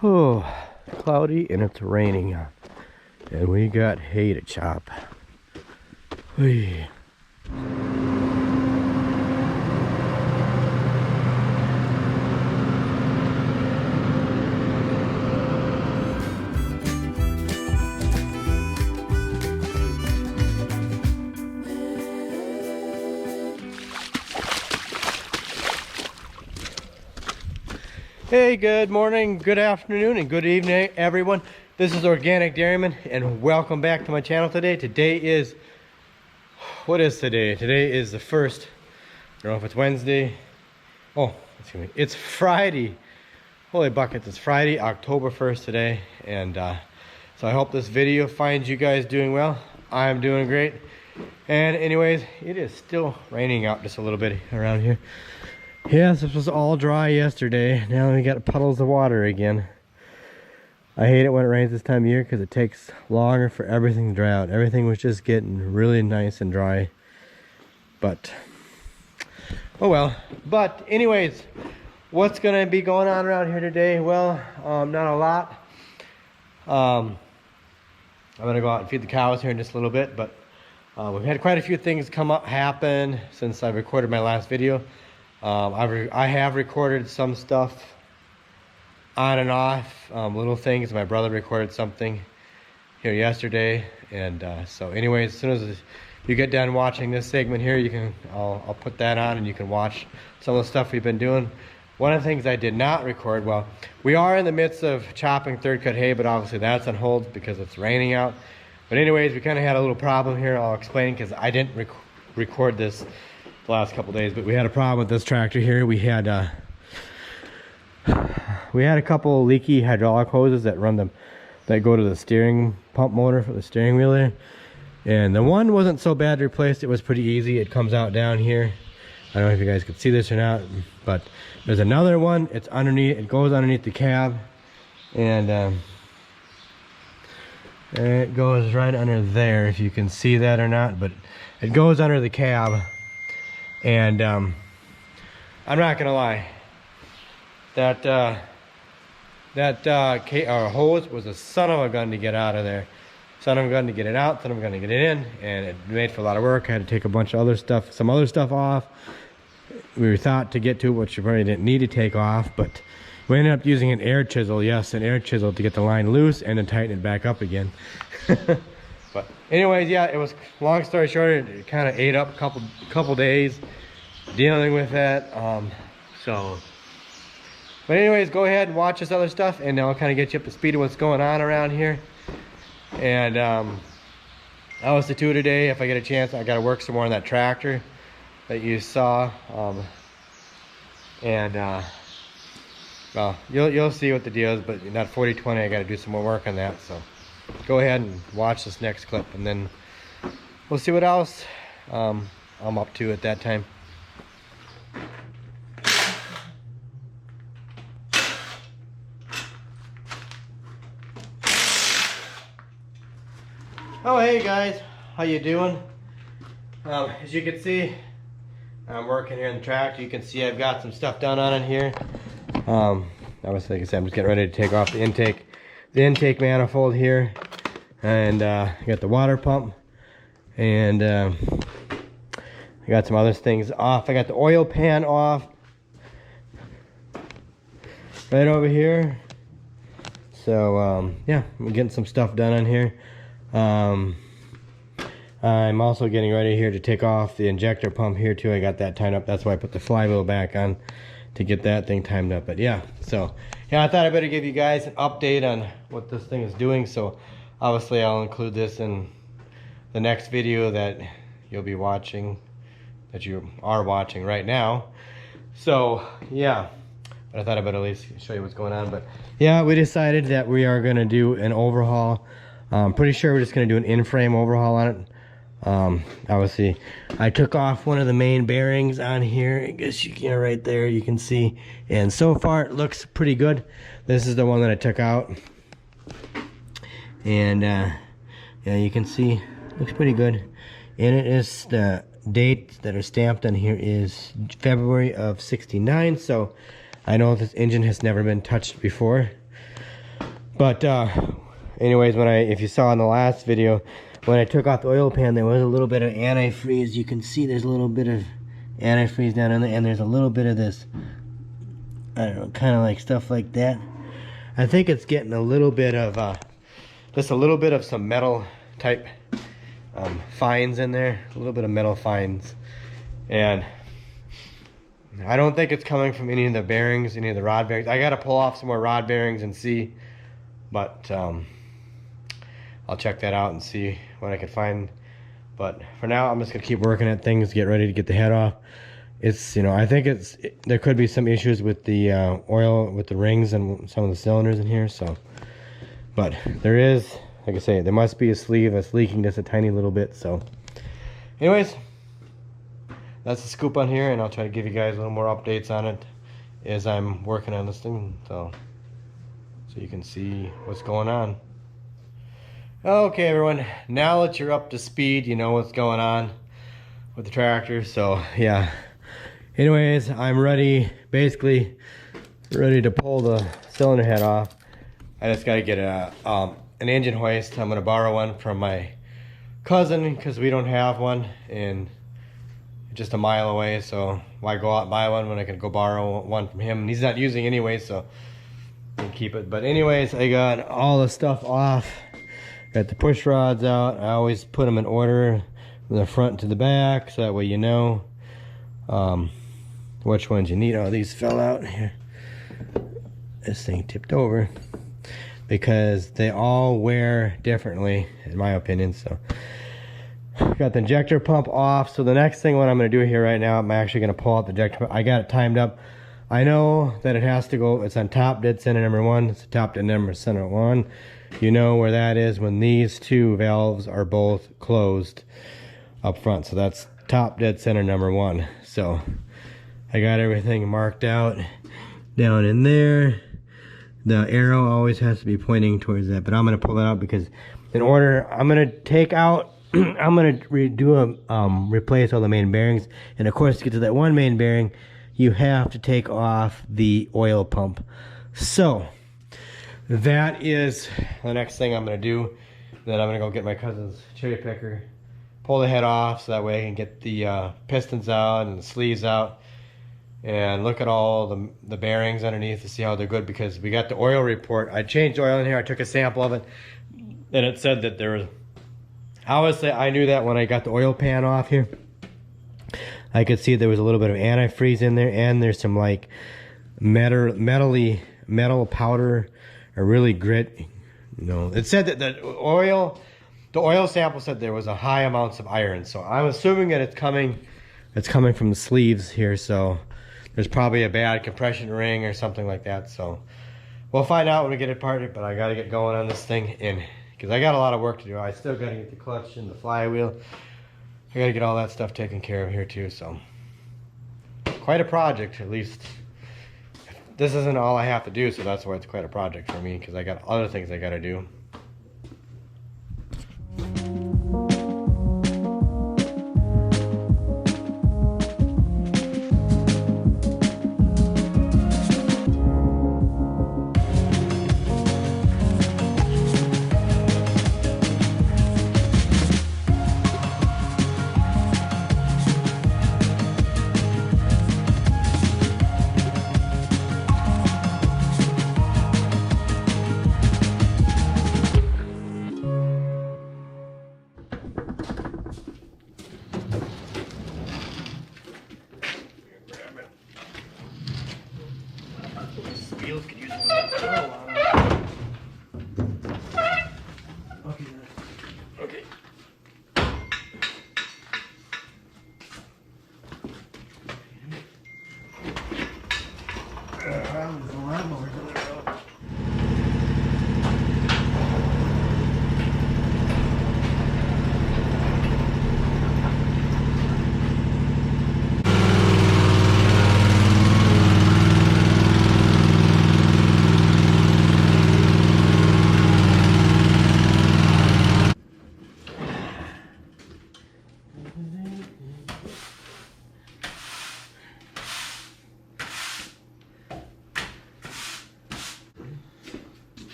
Oh, cloudy and it's raining. And we got hay to chop. Hey. Hey, good morning, good afternoon, and good evening, everyone. This is Organic Dairyman, and welcome back to my channel today. Today is, what is today? Today is the 1st. I don't know if it's Wednesday. Oh, excuse me. It's Friday. Holy buckets, it's Friday, October 1st today. And so I hope this video finds you guys doing well. I'm doing great. And anyways, it is still raining out just a little bit around here. Yes, this was all dry yesterday. Now we got puddles of water again. I hate it when it rains this time of year because it takes longer for everything to dry out. Everything was just getting really nice and dry. But, oh well. But anyways, what's going to be going on around here today? Well, not a lot. I'm going to go out and feed the cows here in just a little bit. But we've had quite a few things happen since I recorded my last video. I have recorded some stuff on and off, little things. My brother recorded something here yesterday, and so anyways, as soon as you get done watching this segment here, I'll put that on and you can watch some of the stuff we've been doing. One of the things I did not record, well, we are in the midst of chopping third cut hay, but obviously that's on hold because it's raining out. But anyways, we kind of had a little problem here. I'll explain because I didn't record this the last couple days, but we had a problem with this tractor here. We had a couple leaky hydraulic hoses that go to the steering pump motor for the steering wheel there, and the one wasn't so bad to replace. It was pretty easy. It comes out down here. I don't know if you guys can see this or not, but there's another one. It's underneath. It goes underneath the cab, and it goes right under there, if you can see that or not, but it goes under the cab. And I'm not gonna lie, that hose was a son of a gun to get out of there. Son of a gun to get it out, son of a gun to get it in, and it made for a lot of work. I had to take a bunch of some other stuff off. We were thought to get to, which you probably didn't need to take off, but we ended up using an air chisel. Yes, an air chisel to get the line loose and then tighten it back up again. But anyways, yeah, it was, long story short, it kind of ate up a couple days dealing with that. But anyways, go ahead and watch this other stuff, and I'll kind of get you up to speed of what's going on around here. And that was the two today. If I get a chance, I got to work some more on that tractor that you saw. Well, you'll see what the deal is, but that 40/20, I got to do some more work on that. So go ahead and watch this next clip, and then we'll see what else I'm up to at that time. Oh, hey guys, how you doing? As you can see, I'm working here in the tractor. You can see I've got some stuff done on it here. Obviously, like I said, I'm just getting ready to take off the intake manifold here, and I got the water pump, and I got some other things off. I got the oil pan off right over here. So yeah, I'm getting some stuff done on here. I'm also getting ready here to take off the injector pump here too. I got that tied up. That's why I put the flywheel back on, to get that thing timed up. But yeah, so yeah, I thought I better give you guys an update on what this thing is doing. So obviously I'll include this in the next video that you'll be watching, that you are watching right now. So yeah, but I thought I better at least show you what's going on. But yeah, we decided that we are going to do an overhaul. I'm pretty sure we're just going to do an in-frame overhaul on it. Obviously I took off one of the main bearings on here. I guess you can, right there you can see, and so far it looks pretty good. This is the one that I took out, and yeah, you can see looks pretty good. And it is, the date that are stamped on here is February of '69. So I know this engine has never been touched before. But anyways, if you saw in the last video, when I took off the oil pan, there was a little bit of antifreeze. You can see there's a little bit of antifreeze down in there, and there's a little bit of this, I don't know, kind of like stuff like that. I think it's getting a little bit of just a little bit of some metal type fines in there, a little bit of metal fines, and I don't think it's coming from any of the bearings, any of the rod bearings. I got to pull off some more rod bearings and see, but I'll check that out and see what I can find. But for now, I'm just gonna keep working at things, get ready to get the head off. It's, you know, I think there could be some issues with the oil, with the rings and some of the cylinders in here. So, but there is, like I say, there must be a sleeve that's leaking just a tiny little bit. So, anyways, that's the scoop on here, and I'll try to give you guys a little more updates on it as I'm working on this thing. So you can see what's going on. Okay, everyone, now that you're up to speed, you know what's going on with the tractor. So yeah, anyways, I'm ready, basically ready to pull the cylinder head off. I just got to get an engine hoist. I'm going to borrow one from my cousin because we don't have one, and just a mile away, so why go out and buy one when I can go borrow one from him, and he's not using anyway, so I can keep it. But anyways, I got all the stuff off. Got the push rods out. I always put them in order from the front to the back, so that way you know which ones you need. Oh, these fell out here. This thing tipped over because they all wear differently, in my opinion. So got the injector pump off. So the next thing, what I'm going to do here right now, I'm actually going to pull out the injector pump. I got it timed up. I know that it has to go, it's on top dead center number 1. It's top dead number center 1. You know where that is when these two valves are both closed up front. So that's top dead center number 1. So I got everything marked out down in there. The arrow always has to be pointing towards that, but I'm going to pull that out because in order, I'm going to take out, I'm going to replace all the main bearings. And of course, to get to that one main bearing, you have to take off the oil pump. So that is the next thing I'm going to do. Then I'm going to go get my cousin's cherry picker, pull the head off so that way I can get the pistons out and the sleeves out, and look at all the bearings underneath to see how they're good, because we got the oil report. I changed oil in here. I took a sample of it, and it said that there was, obviously I knew that when I got the oil pan off here. I could see there was a little bit of antifreeze in there, and there's some like metal powder, or really grit. You know, it said that the oil sample said there was a high amounts of iron. So I'm assuming that it's coming from the sleeves here. So there's probably a bad compression ring or something like that. So we'll find out when we get it parted. But I got to get going on this thing, and because I got a lot of work to do. I still got to get the clutch and the flywheel. I got to get all that stuff taken care of here too. So quite a project, at least. This isn't all I have to do, so that's why it's quite a project for me, because I got other things I got to do. Could use a little curl on it. Okay.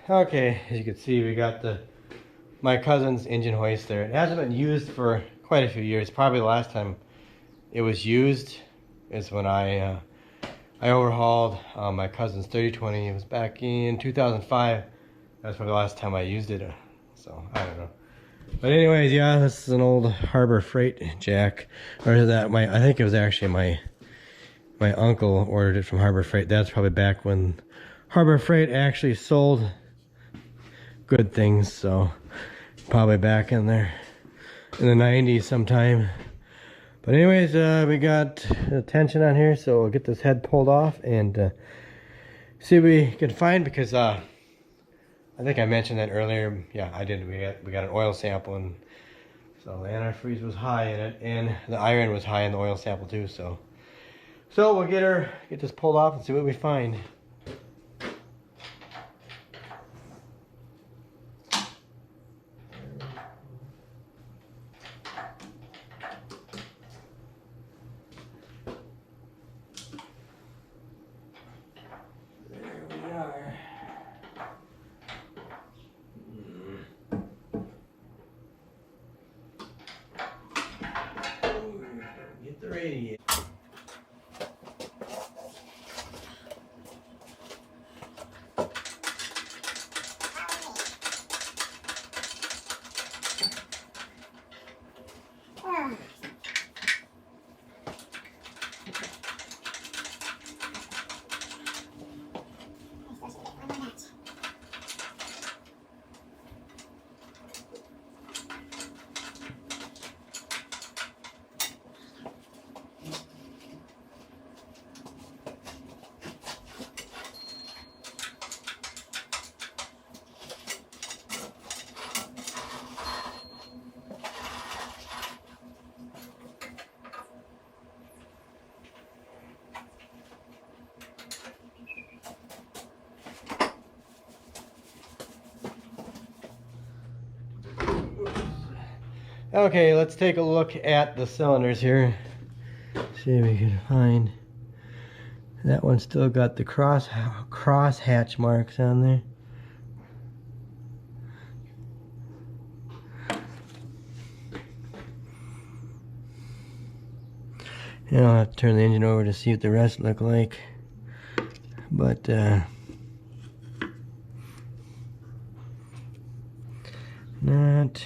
Okay, as you can see, we got my cousin's engine hoist there. It hasn't been used for quite a few years. Probably the last time it was used is when I overhauled my cousin's 3020. It was back in 2005. That's probably the last time I used it. So I don't know. But anyways, yeah, this is an old Harbor Freight jack. Or is that I think it was actually my uncle ordered it from Harbor Freight. That's probably back when Harbor Freight actually sold good things. So probably back in there in the 90s sometime. But anyways, we got the tension on here, so we'll get this head pulled off and see what we can find, because I think I mentioned that earlier. Yeah, I did. We got an oil sample, and so the antifreeze was high in it, and the iron was high in the oil sample too. So we'll get this pulled off and see what we find. Get the radiator. Okay, let's take a look at the cylinders here. See if we can find. That one still got the cross hatch marks on there. And I'll have to turn the engine over to see what the rest look like. But not.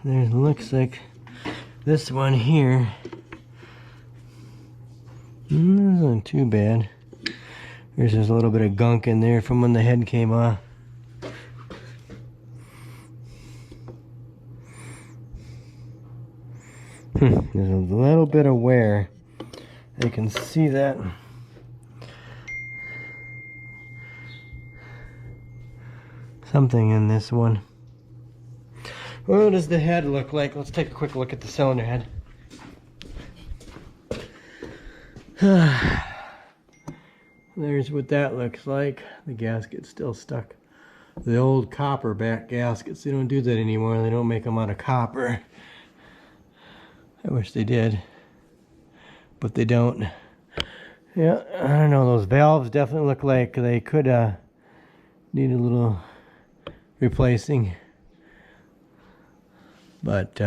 There looks like this one here. Not too bad. There's just a little bit of gunk in there from when the head came off. There's a little bit of wear. You can see that. Something in this one. What does the head look like? Let's take a quick look at the cylinder head. There's what that looks like. The gasket's still stuck. The old copper back gaskets, they don't do that anymore. They don't make them out of copper. I wish they did, but they don't. Yeah, I don't know. Those valves definitely look like they could need a little replacing. But,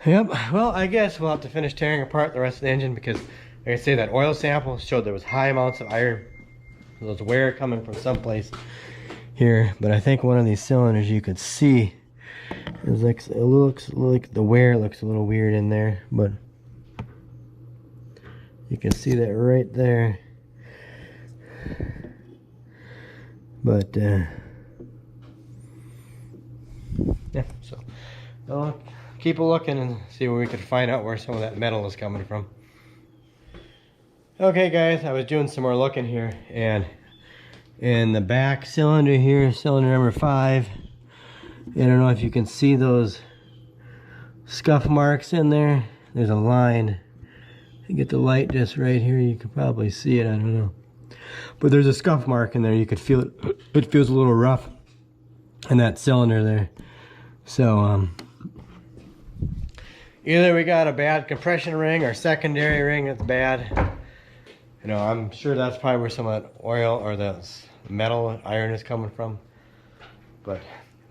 yep, well, I guess we'll have to finish tearing apart the rest of the engine, because, like I say, that oil sample showed there was high amounts of iron. There was wear coming from someplace here, but I think one of these cylinders you could see, it looks like the wear looks a little weird in there, but you can see that right there. But, yeah, so I'll keep a looking and see where we can find out where some of that metal is coming from. Okay guys, I was doing some more looking here, and in the back cylinder here, cylinder number 5, I don't know if you can see those scuff marks in there. There's a line, get the light just right here, you can probably see it, I don't know. But there's a scuff mark in there, you could feel it. It feels a little rough in that cylinder there. So, either we got a bad compression ring or secondary ring that's bad. You know, I'm sure that's probably where some of that oil or the metal iron is coming from. But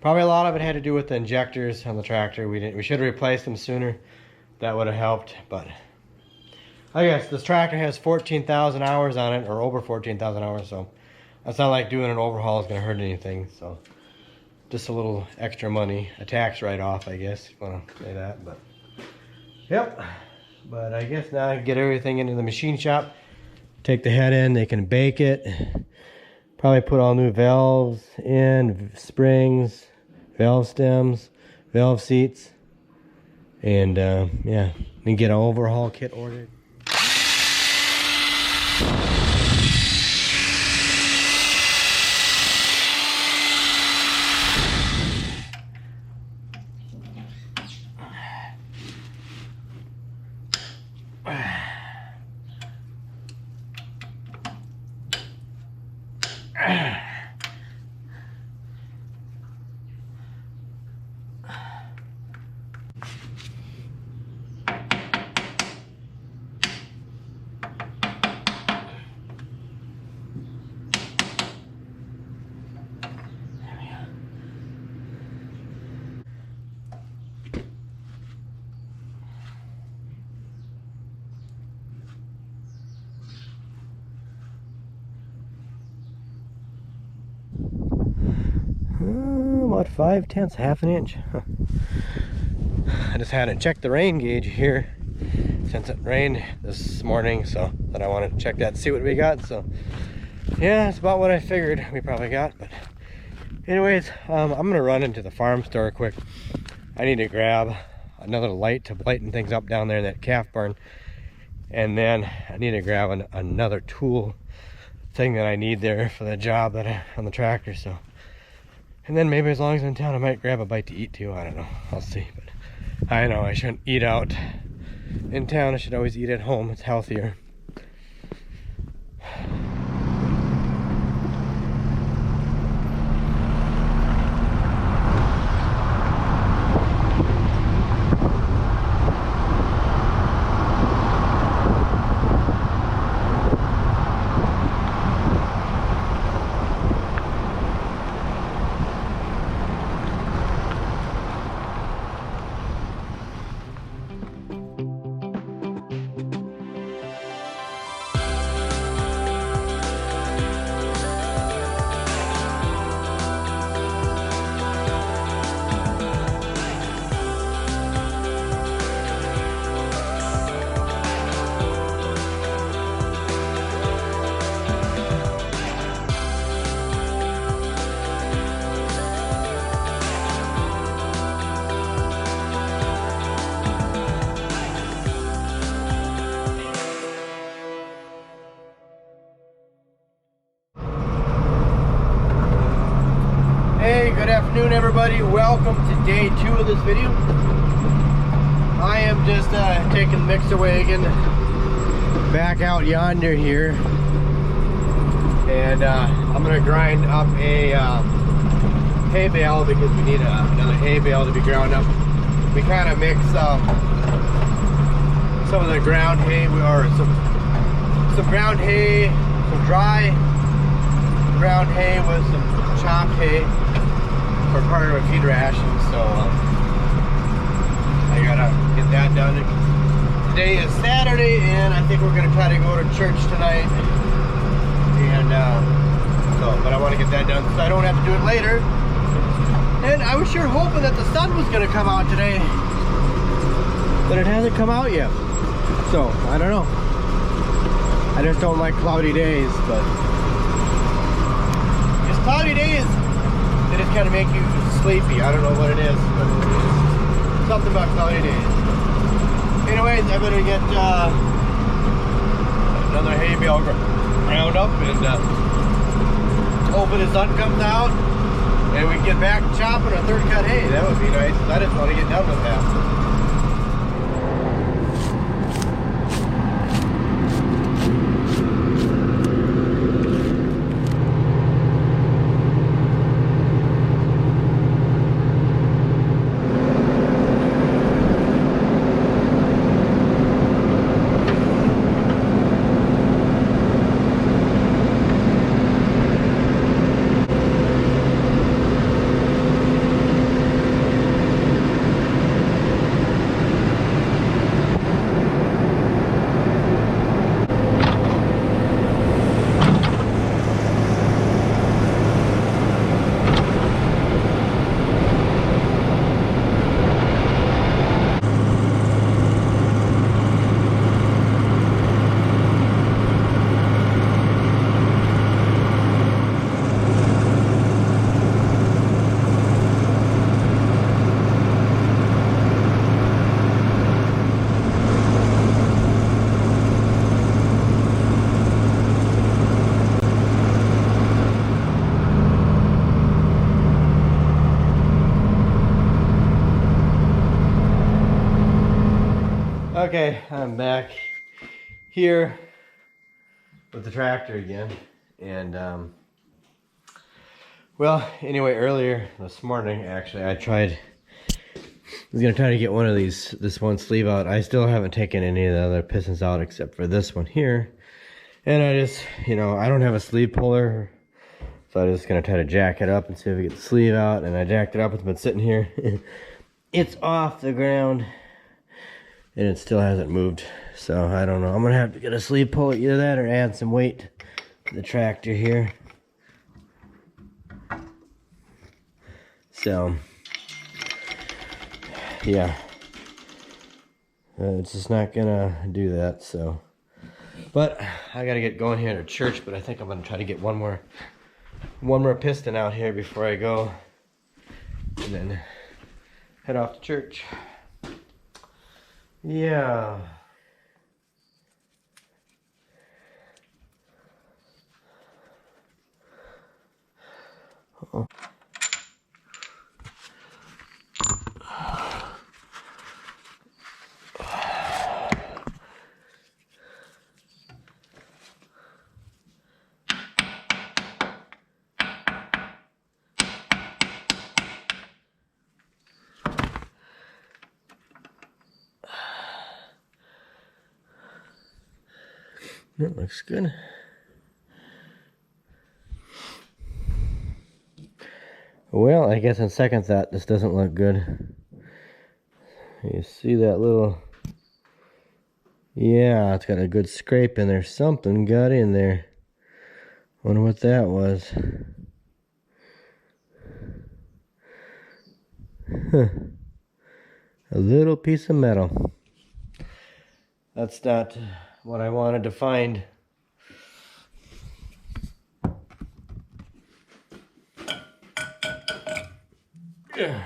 probably a lot of it had to do with the injectors on the tractor. We should have replaced them sooner. That would have helped, but I guess this tractor has 14,000 hours on it, or over 14,000 hours, so it's not like doing an overhaul is going to hurt anything. So just a little extra money, a tax write-off, I guess, if you want to say that. But yep, but I guess now I can get everything into the machine shop, take the head in, they can bake it, probably put all new valves in, springs, valve stems, valve seats, and yeah, and get an overhaul kit ordered. About 5/10, half an inch. I just hadn't checked the rain gauge here since it rained this morning, so that I wanted to check that and see what we got. So yeah, it's about what I figured we probably got. But anyways, I'm gonna run into the farm store quick. I need to grab another light to lighten things up down there in that calf barn, and then I need to grab another tool thing that I need there for the job that on the tractor. So, and then maybe as long as I'm in town, I might grab a bite to eat too. I don't know, I'll see. But I know I shouldn't eat out in town. I should always eat at home. It's healthier. Good afternoon, everybody. Welcome to day 2 of this video. I am just taking the mixer wagon back out yonder here, and I'm gonna grind up a hay bale because we need another hay bale to be ground up. We kind of mix some of the ground hay, or some ground hay, some dry ground hay with some chopped hay for part of a feed ration, so I gotta get that done. Today is Saturday, and I think we're gonna try to go to church tonight, and but I want to get that done so I don't have to do it later. And I was sure hoping that the sun was gonna come out today, but it hasn't come out yet, so I don't know. I just don't like cloudy days, but it's cloudy days. They just kind of make you sleepy. I don't know what it is, but it's something about cloudy days. Anyways, I better get another hay bale ground up, and hoping the sun comes out and we can get back chopping a third cut hay. That would be nice. I just want to get done with that. Okay, I'm back here with the tractor again. And, well, anyway, earlier this morning, actually, I was going to try to get one of this one sleeve out. I still haven't taken any of the other pistons out except for this one here. And I just, I don't have a sleeve puller. So I'm just going to try to jack it up and see if we get the sleeve out. And I jacked it up. It's been sitting here. It's off the ground. And it still hasn't moved. So I don't know. I'm going to have to get a sleeve puller, either that or add some weight to the tractor here. So, yeah. It's just not going to do that. So, but I got to get going here to church. But I think I'm going to try to get one more piston out here before I go. And then head off to church. Yeah. Oh. That looks good. Well, I guess on second thought, this doesn't look good. You see that little... Yeah, it's got a good scrape in there. Something got in there. Wonder what that was. Huh. A little piece of metal. That's not what I wanted to find. Yeah.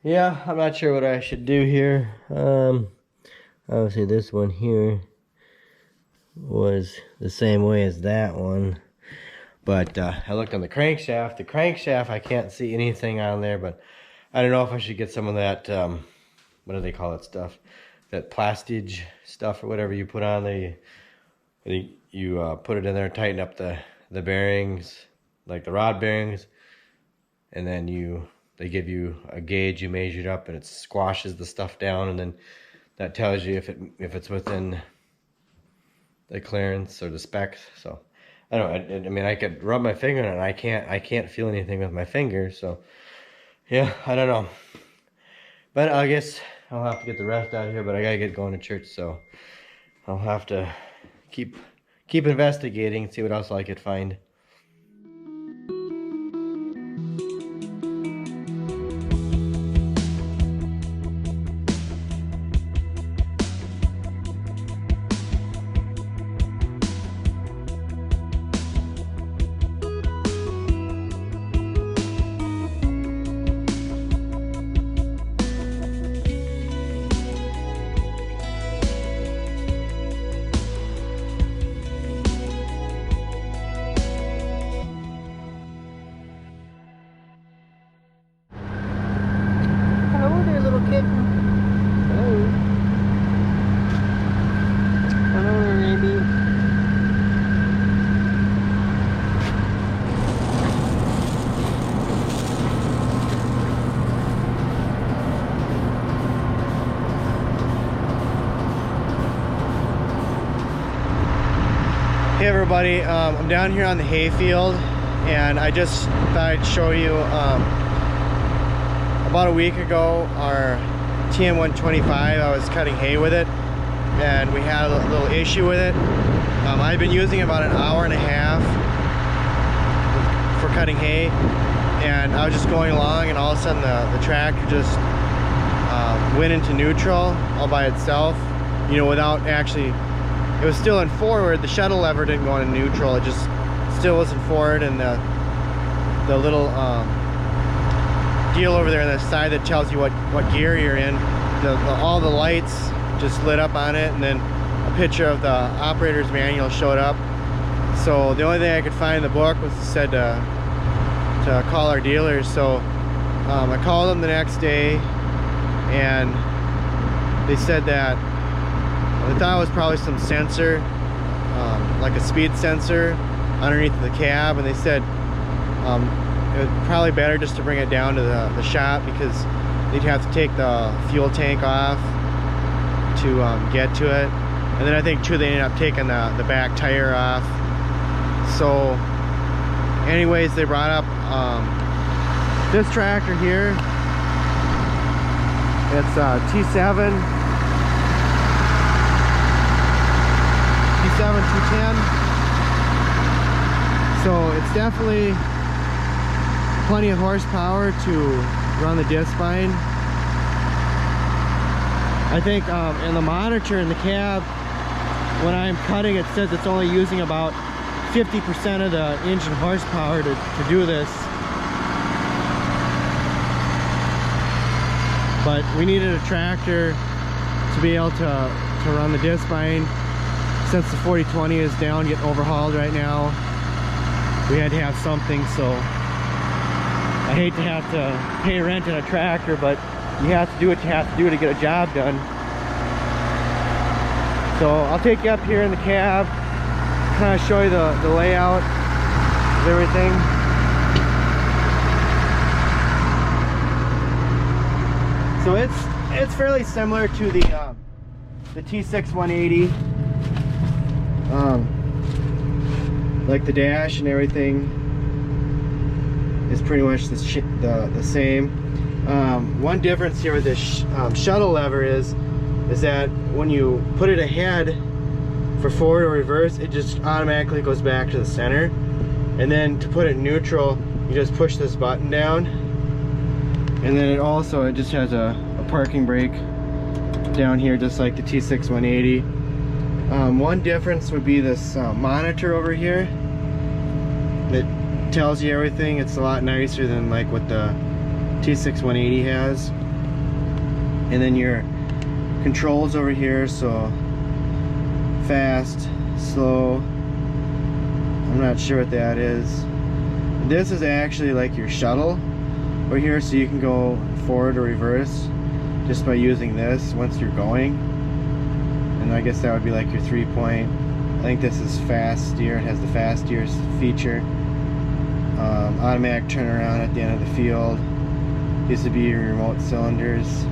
Yeah, I'm not sure what I should do here. Obviously this one here was the same way as that one. But I looked on the crankshaft. The crankshaft, I can't see anything on there, but I don't know if I should get some of that, what do they call it stuff? That plastige stuff or whatever you put on there. You put it in there, tighten up the bearings, like the rod bearings, and then they give you a gauge, you measure it up, and it squashes the stuff down, and then that tells you if it's within the clearance or the specs. So I don't know. I mean, I could rub my finger on it. I can't feel anything with my finger. So yeah, I don't know. But I guess I'll have to get the rest out here. But I gotta get going to church, so I'll have to keep investigating and see what else I could find. everybody, I'm down here on the hay field, and I just thought I'd show you about a week ago our TM125. I was cutting hay with it and we had a little issue with it. I've been using it about an hour and a half for cutting hay, and I was just going along and all of a sudden the tractor just went into neutral all by itself, you know, without actually, it was still in forward. The shuttle lever didn't go into neutral, it just still was in forward, and the little deal over there on the side that tells you what gear you're in, all the lights just lit up on it, and then a picture of the operator's manual showed up. So the only thing I could find in the book was said to call our dealers. So I called them the next day, and they said that they thought it was probably some sensor, like a speed sensor underneath the cab, and they said it was probably better just to bring it down to the shop, because they'd have to take the fuel tank off to get to it. And then I think too they ended up taking the back tire off. So anyways, they brought up this tractor here. It's T7 210. So it's definitely plenty of horsepower to run the disc spine. I think in the monitor in the cab, when I'm cutting, it says it's only using about 50% of the engine horsepower to do this. But we needed a tractor to be able to run the disc spine. Since the 4020 is down, getting overhauled right now, we had to have something. So I hate to have to pay rent in a tractor, but you have to do what you have to do to get a job done. So I'll take you up here in the cab, kind of show you the layout of everything. So it's fairly similar to the T6 180, like the dash and everything is pretty much the same. One difference here with this shuttle lever is that when you put it ahead for forward or reverse, it just automatically goes back to the center. And then to put it in neutral, you just push this button down. And then it just has a parking brake down here, just like the T6 180. One difference would be this monitor over here that tells you everything. It's a lot nicer than like what the T6 180 has. And then your controls over here, so fast, slow, I'm not sure what that is. This is actually like your shuttle over here, so you can go forward or reverse just by using this once you're going. And I guess that would be like your 3-point. I think this is fast steer. It has the fast steer feature. Automatic turnaround at the end of the field. These would be your remote cylinders.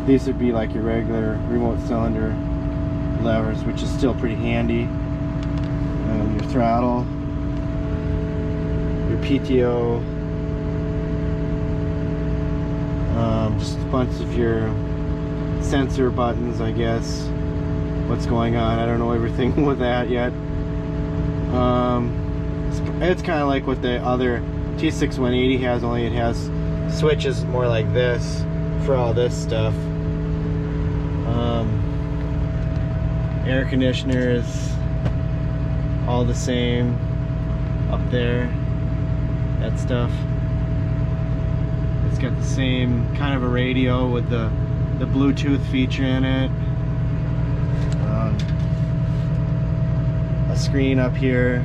These would be like your regular remote cylinder levers, which is still pretty handy. Your throttle, your PTO, just a bunch of your sensor buttons, I guess. What's going on? I don't know everything with that yet. It's kind of like what the other T6 180 has, only it has switches more like this for all this stuff. Air conditioners, all the same up there, that stuff. It's got the same kind of a radio with the Bluetooth feature in it. A screen up here.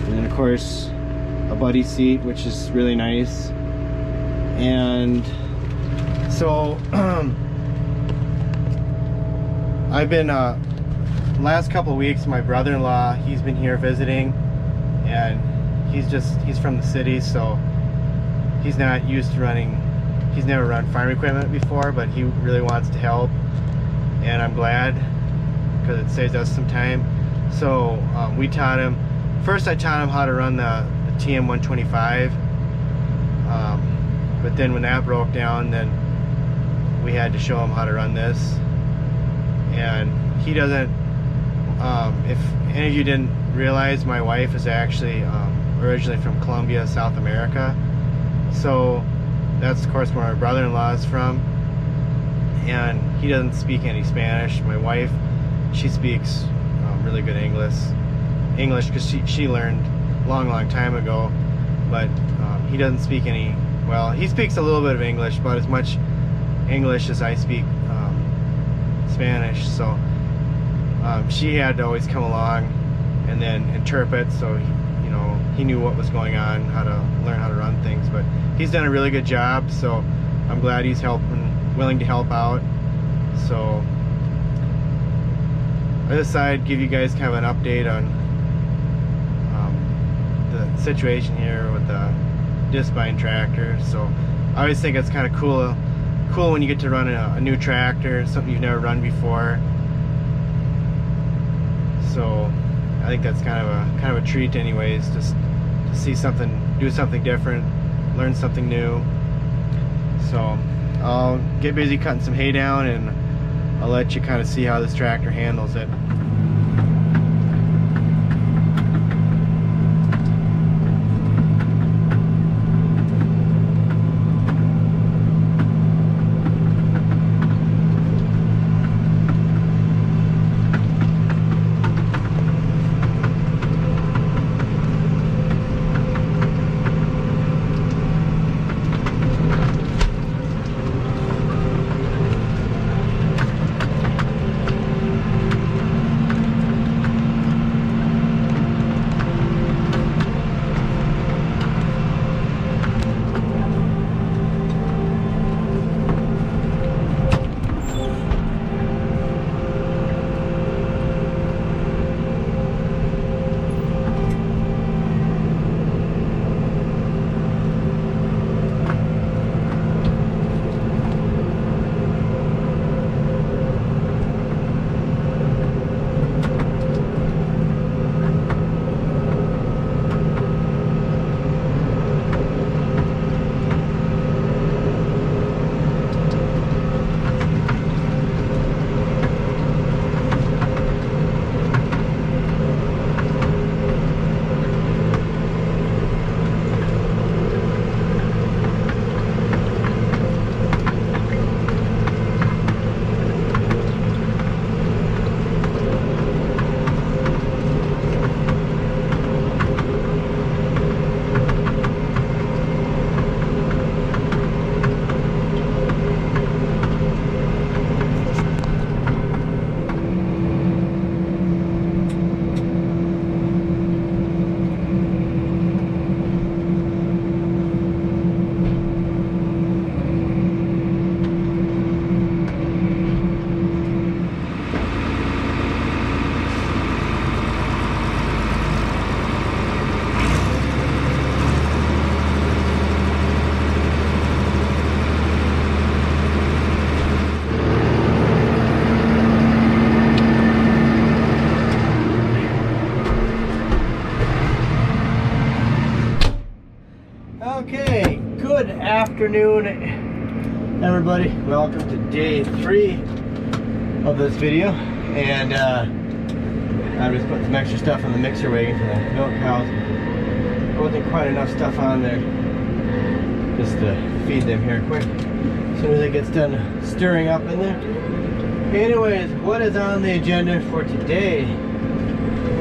And then of course a buddy seat, which is really nice. And so I've been last couple of weeks, my brother-in-law, he's been here visiting, and he's from the city, so he's not used to running. he's never run farm equipment before, but he really wants to help, and I'm glad because it saves us some time. So we taught him, first I taught him how to run the TM125, but then when that broke down, then we had to show him how to run this. And he doesn't, if any of you didn't realize, my wife is actually originally from Colombia, South America. So that's of course where my brother-in-law is from, and he doesn't speak any Spanish. My wife, she speaks really good English because she learned long time ago, but he doesn't speak any, well, he speaks a little bit of English, but as much English as I speak Spanish. So she had to always come along and then interpret, so he knew what was going on, how to learn how to run things. But he's done a really good job, so I'm glad he's willing to help out. So I decided to give you guys kind of an update on the situation here with the disc bind tractor. So I always think it's kind of cool when you get to run a new tractor, something you've never run before. So I think that's kind of a treat anyways, just to see something, do something different, learn something new. So I'll get busy cutting some hay down, and I'll let you kind of see how this tractor handles it. Okay, good afternoon everybody. Welcome to day 3 of this video, and I just put some extra stuff in the mixer wagon for the milk cows. There wasn't quite enough stuff on there just to feed them here quick as soon as it gets done stirring up in there. Anyways, what is on the agenda for today?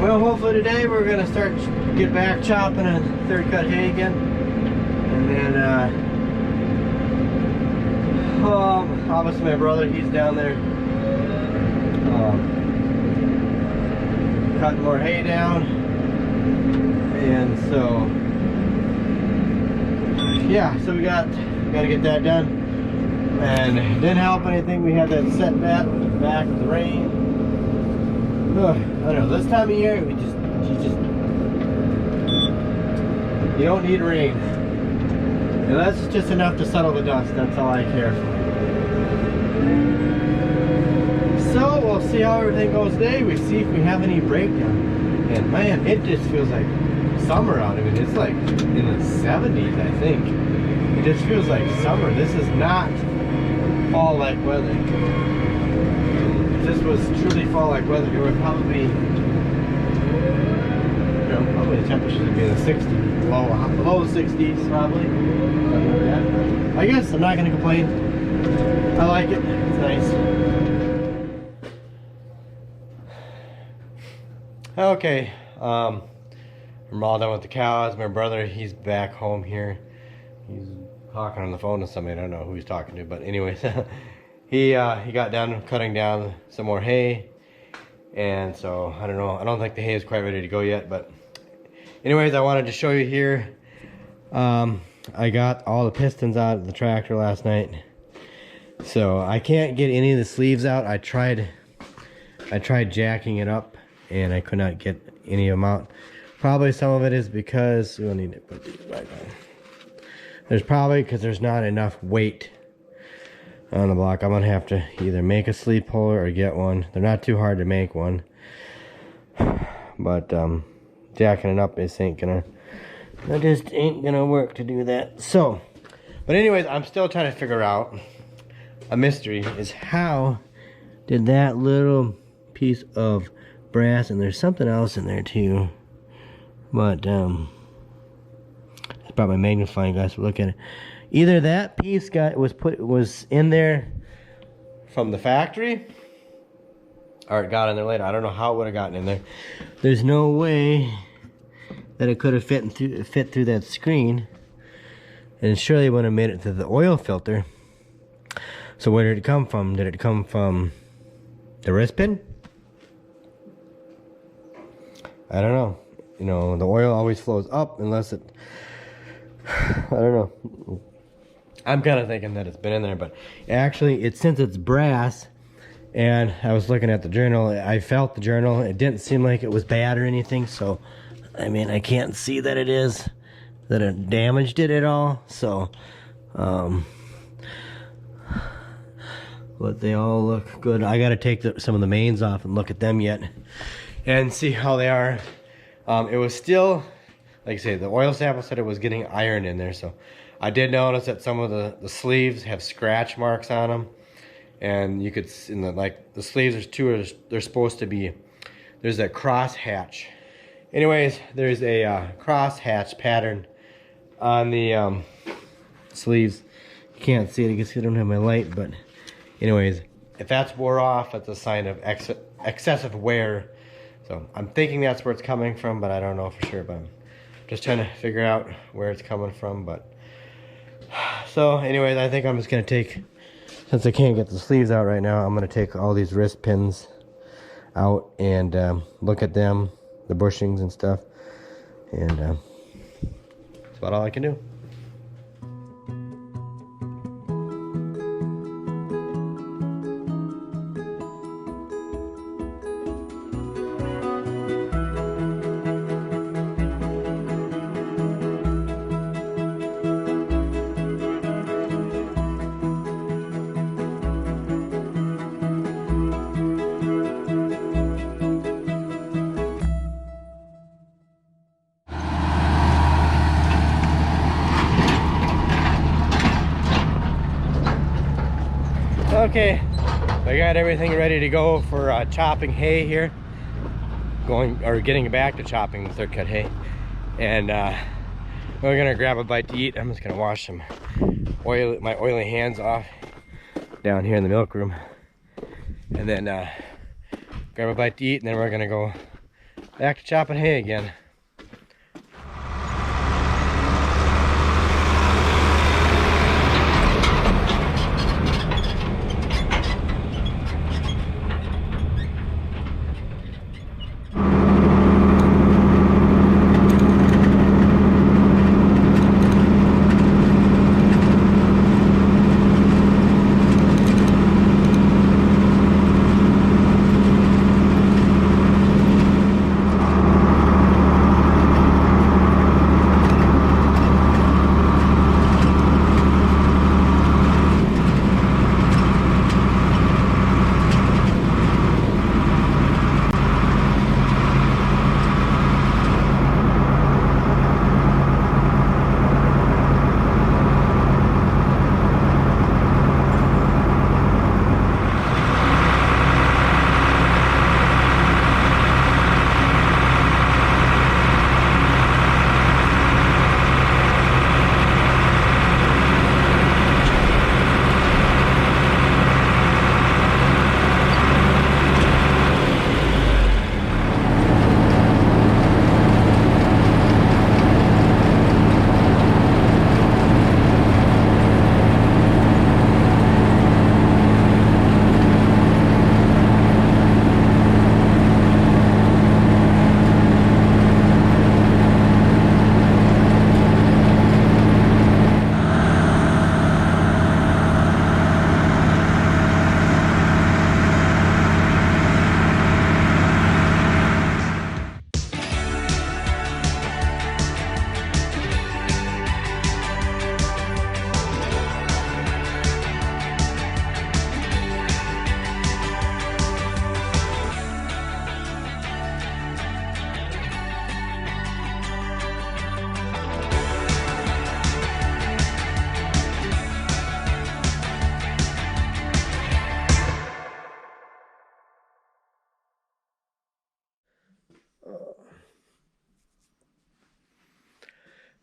Well, hopefully today we're going to get back chopping and third cut hay again. And then, obviously my brother, he's down there cutting more hay down. And so, yeah, so we got to get that done. And it didn't help anything, we had that setback with the rain. I don't know, this time of year, you don't need rain. And that's just enough to settle the dust. That's all I care for. So we'll see how everything goes today. We see if we have any breakdown. And man, it just feels like summer out. I mean, it's like in the 70s, I think. It just feels like summer. This is not fall-like weather. If this was truly fall-like weather, it would probably be, you know, probably the temperatures would be in the 60s, below 60s probably. Something like that. I guess I'm not going to complain. I like it. It's nice. Okay, I'm all done with the cows. My brother, he's back home here. He's talking on the phone to somebody. I don't know who he's talking to, but anyways, he got down cutting down some more hay, and so I don't know. I don't think the hay is quite ready to go yet, but anyways, I wanted to show you here. I got all the pistons out of the tractor last night, so I can't get any of the sleeves out. I tried jacking it up, and I could not get any of them out. Probably some of it is because we'll need to put these back on. There's probably because there's not enough weight on the block. I'm gonna have to either make a sleeve puller or get one. They're not too hard to make one, but jacking it up just ain't gonna work to do that. So, but anyways, I'm still trying to figure out a mystery is how did that little piece of brass, and there's something else in there too, but I brought my magnifying glass to look at it. Either that piece was in there from the factory, or it got in there later. I don't know how it would have gotten in there. There's no way that it could have fit through that screen, and it surely wouldn't have made it to the oil filter. So where did it come from? Did it come from the wrist pin? I don't know. You know, the oil always flows up unless it, I don't know. I'm kind of thinking that it's been in there, but actually since it's brass, and I was looking at the journal, I felt the journal. It didn't seem like it was bad or anything, so I mean, I can't see that it damaged it at all. So, but they all look good. I got to take some of the mains off and look at them yet and see how they are. It was still, like I say, the oil sample said it was getting iron in there, so I did notice that some of the sleeves have scratch marks on them, and you could, in the sleeves, there's two, they're supposed to be, there's a cross hatch. Anyways, there's a cross hatch pattern on the sleeves. You can't see it because I don't have my light, but anyways, if that's wore off, that's a sign of excessive wear. So I'm thinking that's where it's coming from, but I don't know for sure. But I'm just trying to figure out where it's coming from. But so anyways, I think I'm just gonna take, since I can't get the sleeves out right now, I'm gonna take all these wrist pins out and look at them, the bushings and stuff, and that's about all I can do. Okay, I got everything ready to go for chopping hay here. Getting back to chopping the third cut hay. And we're gonna grab a bite to eat. I'm just gonna wash my oily hands off down here in the milk room. And then grab a bite to eat, and then we're gonna go back to chopping hay again.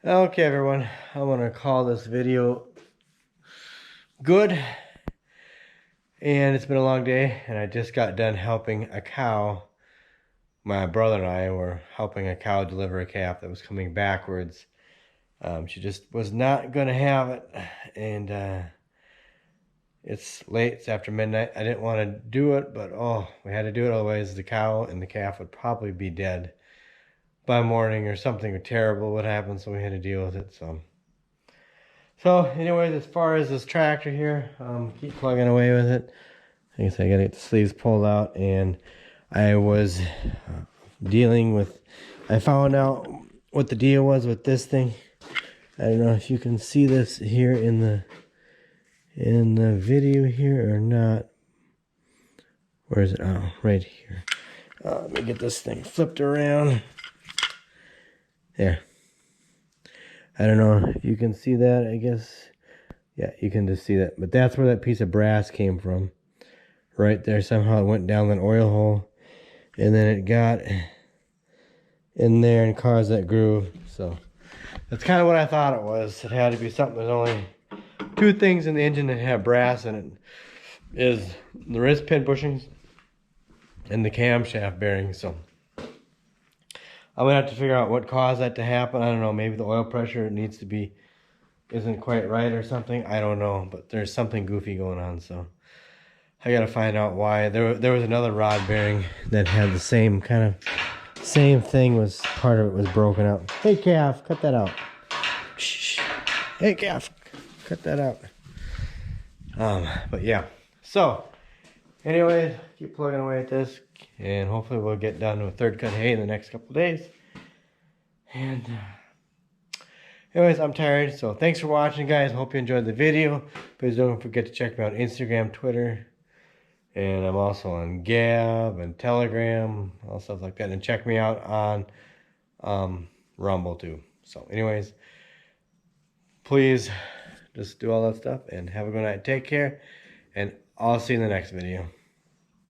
Okay, everyone, I'm gonna call this video good. And it's been a long day, and I just got done helping a cow. My brother and I were helping a cow deliver a calf that was coming backwards. She just was not gonna have it, and it's late, it's after midnight. I didn't want to do it, but oh, we had to do it, otherwise the cow and the calf would probably be dead by morning, or something terrible would happen, so we had to deal with it. So anyways, as far as this tractor here, keep plugging away with it. Like I said, I gotta get the sleeves pulled out, and I was dealing with, I found out what the deal was with this thing. I don't know if you can see this here in the video here or not. Where is it? Oh, right here. Let me get this thing flipped around. There. I don't know if you can see that, I guess. Yeah, you can just see that. But that's where that piece of brass came from. Right there. Somehow it went down an oil hole. And then it got in there and caused that groove. So that's kind of what I thought it was. It had to be something. There's only two things in the engine that have brass in it. Is the wrist pin bushings and the camshaft bearing. So I'm gonna have to figure out what caused that to happen. I don't know, maybe the oil pressure needs to be, isn't quite right or something. I don't know, but there's something goofy going on, so I gotta find out why. There was another rod bearing that had the same thing, was part of it was broken out. Hey calf, cut that out. Shh. Hey calf, cut that out. But yeah. So anyways, keep plugging away at this, and hopefully we'll get done with third cut hay in the next couple of days. And anyways, I'm tired, so thanks for watching, guys. Hope you enjoyed the video. Please don't forget to check me out on Instagram, Twitter, and I'm also on Gab and Telegram, all stuff like that. And check me out on Rumble too. So anyways, please just do all that stuff and have a good night. Take care, and I'll see you in the next video.